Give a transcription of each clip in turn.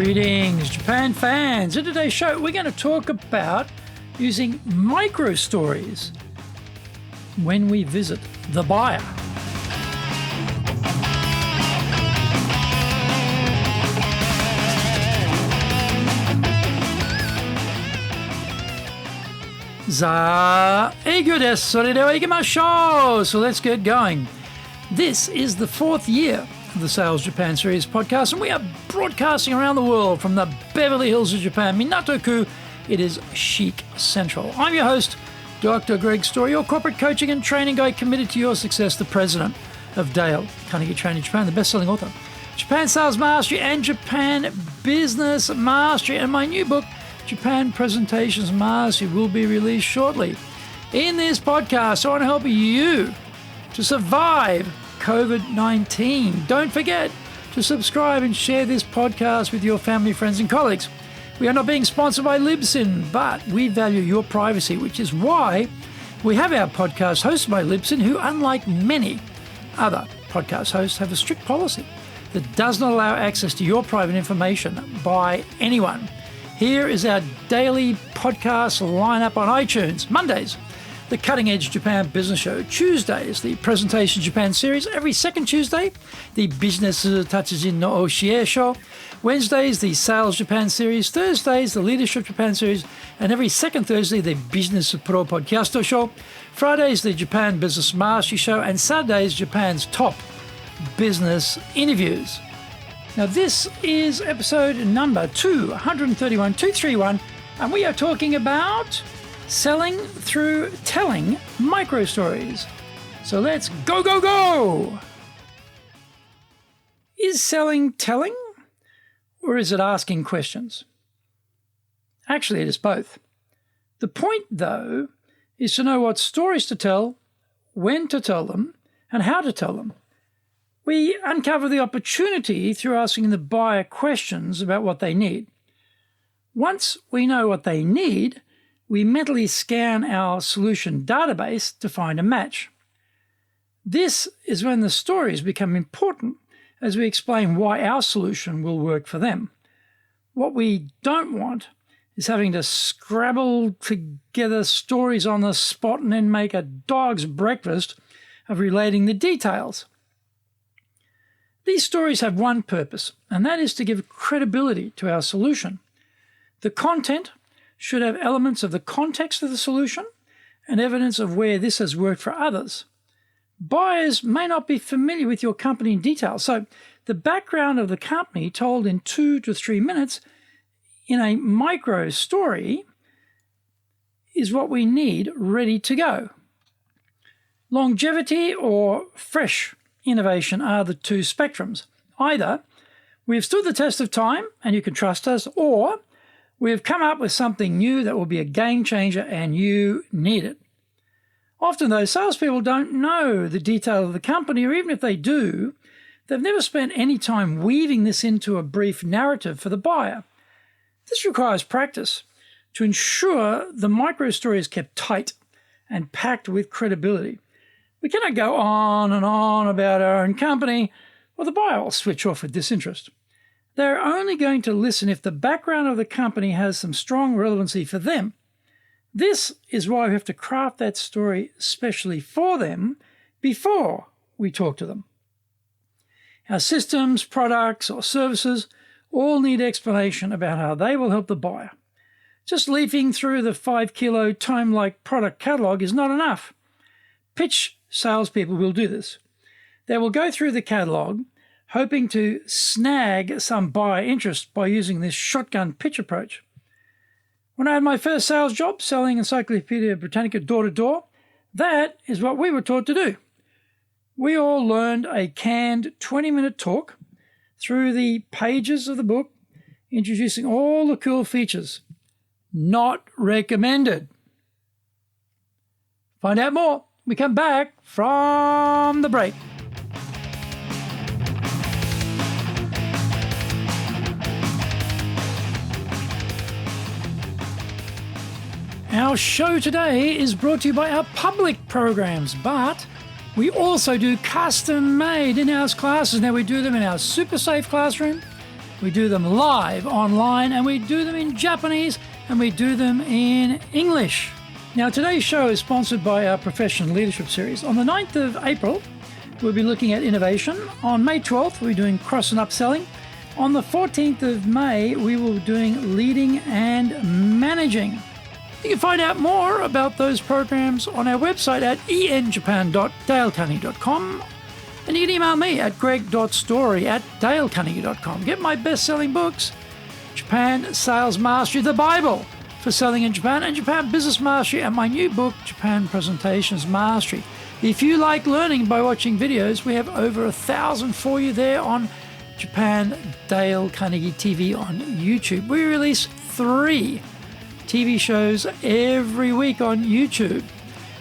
Greetings, Japan fans. In today's show, we're going to talk about using micro stories when we visit the buyer. So let's get going. This is the fourth year of the Sales Japan Series podcast, and we are broadcasting around the world from the Beverly Hills of Japan, Minato-ku. It is Chic Central. I'm your host, Dr. Greg Story, your corporate coaching and training guide committed to your success, the president of Dale Carnegie Training Japan, the best-selling author, Japan Sales Mastery and Japan Business Mastery, and my new book, Japan Presentations Mastery, will be released shortly. In this podcast, I want to help you to survive COVID-19. Don't forget to subscribe and share this podcast with your family, friends, and colleagues. We are not being sponsored by Libsyn, but we value your privacy, which is why we have our podcast hosted by Libsyn, who, unlike many other podcast hosts, have a strict policy that does not allow access to your private information by anyone. Here is our daily podcast lineup on iTunes. Mondays, the Cutting Edge Japan Business Show. Tuesdays, the Presentation Japan Series. Every second Tuesday, the Business Tatsujin no Oshie Show. Wednesdays, the Sales Japan Series. Thursdays, the Leadership Japan Series. And every second Thursday, the Business Pro Podcast Show. Fridays, the Japan Business Mastery Show. And Saturdays, Japan's top business interviews. Now, this is episode number 231, and we are talking about selling through telling micro stories. So let's go! Is selling telling, or is it asking questions? Actually, it is both. The point, though, is to know what stories to tell, when to tell them, and how to tell them. We uncover the opportunity through asking the buyer questions about what they need. Once we know what they need, we mentally scan our solution database to find a match. This is when the stories become important as we explain why our solution will work for them. What we don't want is having to scrabble together stories on the spot and then make a dog's breakfast of relating the details. These stories have one purpose, and that is to give credibility to our solution. The content should have elements of the context of the solution and evidence of where this has worked for others. Buyers may not be familiar with your company in detail, so the background of the company told in 2 to 3 minutes in a micro story is what we need ready to go. Longevity or fresh innovation are the two spectrums. Either we have stood the test of time and you can trust us, or we have come up with something new that will be a game changer and you need it. Often, though, salespeople don't know the detail of the company, or even if they do, they've never spent any time weaving this into a brief narrative for the buyer. This requires practice to ensure the micro story is kept tight and packed with credibility. We cannot go on and on about our own company, or the buyer will switch off with disinterest. They're only going to listen if the background of the company has some strong relevancy for them. This is why we have to craft that story specially for them before we talk to them. Our systems, products, or services all need explanation about how they will help the buyer. Just leafing through the 5-kilo tome-like product catalog is not enough. Pitch salespeople will do this. They will go through the catalog, hoping to snag some buyer interest by using this shotgun pitch approach. When I had my first sales job selling Encyclopedia Britannica door-to-door, that is what we were taught to do. We all learned a canned 20-minute talk through the pages of the book, introducing all the cool features. Not recommended. Find out more when we come back from the break. Our show today is brought to you by our public programs, but we also do custom-made in-house classes. Now, we do them in our super safe classroom, We do them live online, and we do them in Japanese, and we do them in English. Now, today's show is sponsored by our Professional Leadership Series. On the 9th of April, we'll be looking at innovation. On May 12th, we're doing cross and upselling. On the 14th of May, we will be doing leading and managing. You can find out more about those programs on our website at enjapan.dalecarnegie.com. And you can email me at greg.story@dalecarnegie.com. Get my best-selling books, Japan Sales Mastery, the Bible for selling in Japan, and Japan Business Mastery, and my new book, Japan Presentations Mastery. If you like learning by watching videos, we have over 1,000 for you there on Japan Dale Carnegie TV on YouTube. We release 3 TV shows every week on YouTube.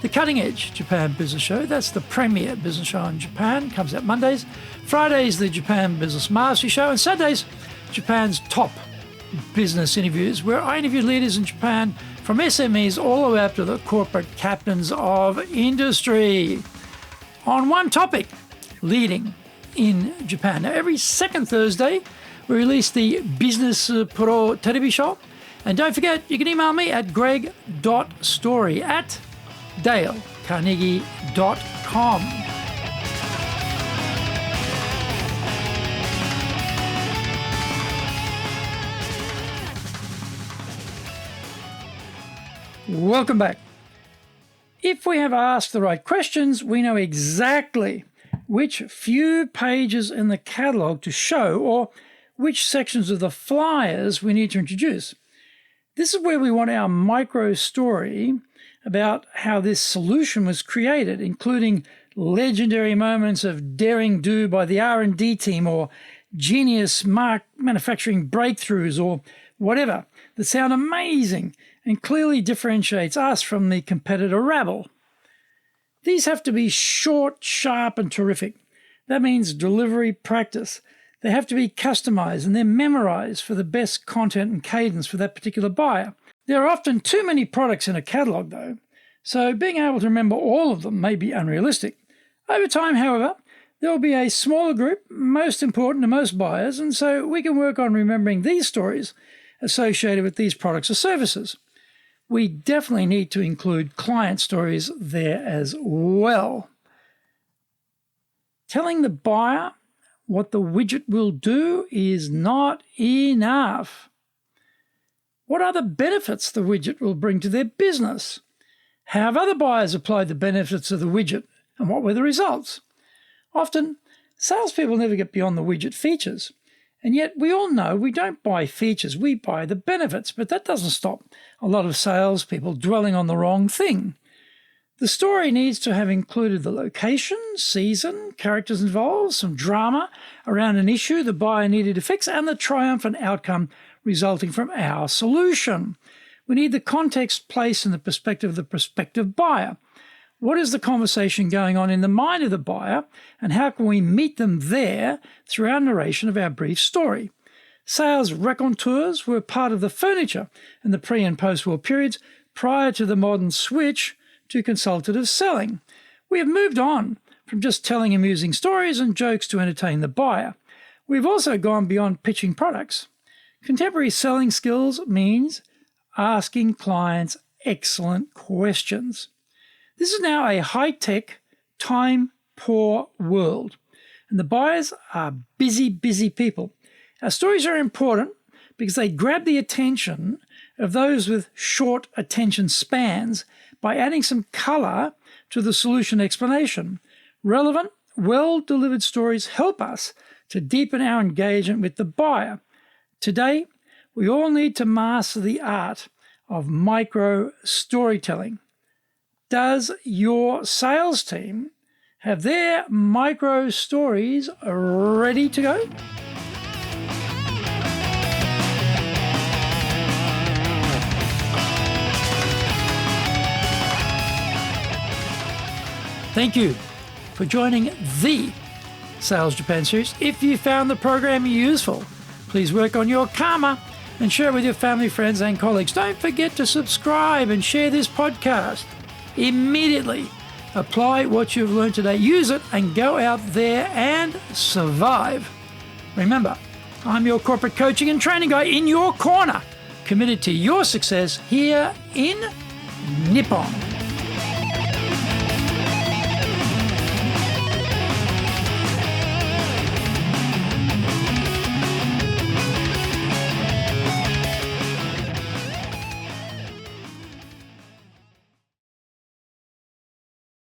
The Cutting Edge Japan Business Show, that's the premier business show in Japan, comes out Mondays. Fridays, the Japan Business Mastery Show, and Saturdays, Japan's top business interviews, where I interview leaders in Japan from SMEs all the way up to the corporate captains of industry on one topic, leading in Japan. Now, every second Thursday, we release the Business Pro Television Show. And don't forget, you can email me at greg.story@dalecarnegie.com. Welcome back. If we have asked the right questions, we know exactly which few pages in the catalogue to show or which sections of the flyers we need to introduce. This is where we want our micro story about how this solution was created, including legendary moments of daring do by the R&D team or genius manufacturing breakthroughs or whatever that sound amazing and clearly differentiates us from the competitor rabble. These have to be short, sharp, and terrific. That means delivery practice. They have to be customized and they're memorized for the best content and cadence for that particular buyer. There are often too many products in a catalog, though, so being able to remember all of them may be unrealistic. Over time, however, there will be a smaller group, most important to most buyers, and so we can work on remembering these stories associated with these products or services. We definitely need to include client stories there as well. Telling the buyer what the widget will do is not enough. What are the benefits the widget will bring to their business? How have other buyers applied the benefits of the widget, and what were the results? Often, salespeople never get beyond the widget features, and yet we all know we don't buy features, we buy the benefits, but that doesn't stop a lot of salespeople dwelling on the wrong thing. The story needs to have included the location, season, characters involved, some drama around an issue the buyer needed to fix, and the triumphant outcome resulting from our solution. We need the context placed in the perspective of the prospective buyer. What is the conversation going on in the mind of the buyer, and how can we meet them there through our narration of our brief story? Sales raconteurs were part of the furniture in the pre- and post-war periods prior to the modern switch to consultative selling. We have moved on from just telling amusing stories and jokes to entertain the buyer. We've also gone beyond pitching products. Contemporary selling skills means asking clients excellent questions. This is now a high-tech, time-poor world, and the buyers are busy, busy people. Our stories are important because they grab the attention of those with short attention spans by adding some color to the solution explanation. Relevant, well-delivered stories help us to deepen our engagement with the buyer. Today, we all need to master the art of micro storytelling. Does your sales team have their micro stories ready to go? Thank you for joining the Sales Japan series. If you found the program useful, please work on your karma and share it with your family, friends, and colleagues. Don't forget to subscribe and share this podcast. Immediately apply what you've learned today. Use it and go out there and survive. Remember, I'm your corporate coaching and training guy in your corner, committed to your success here in Nippon.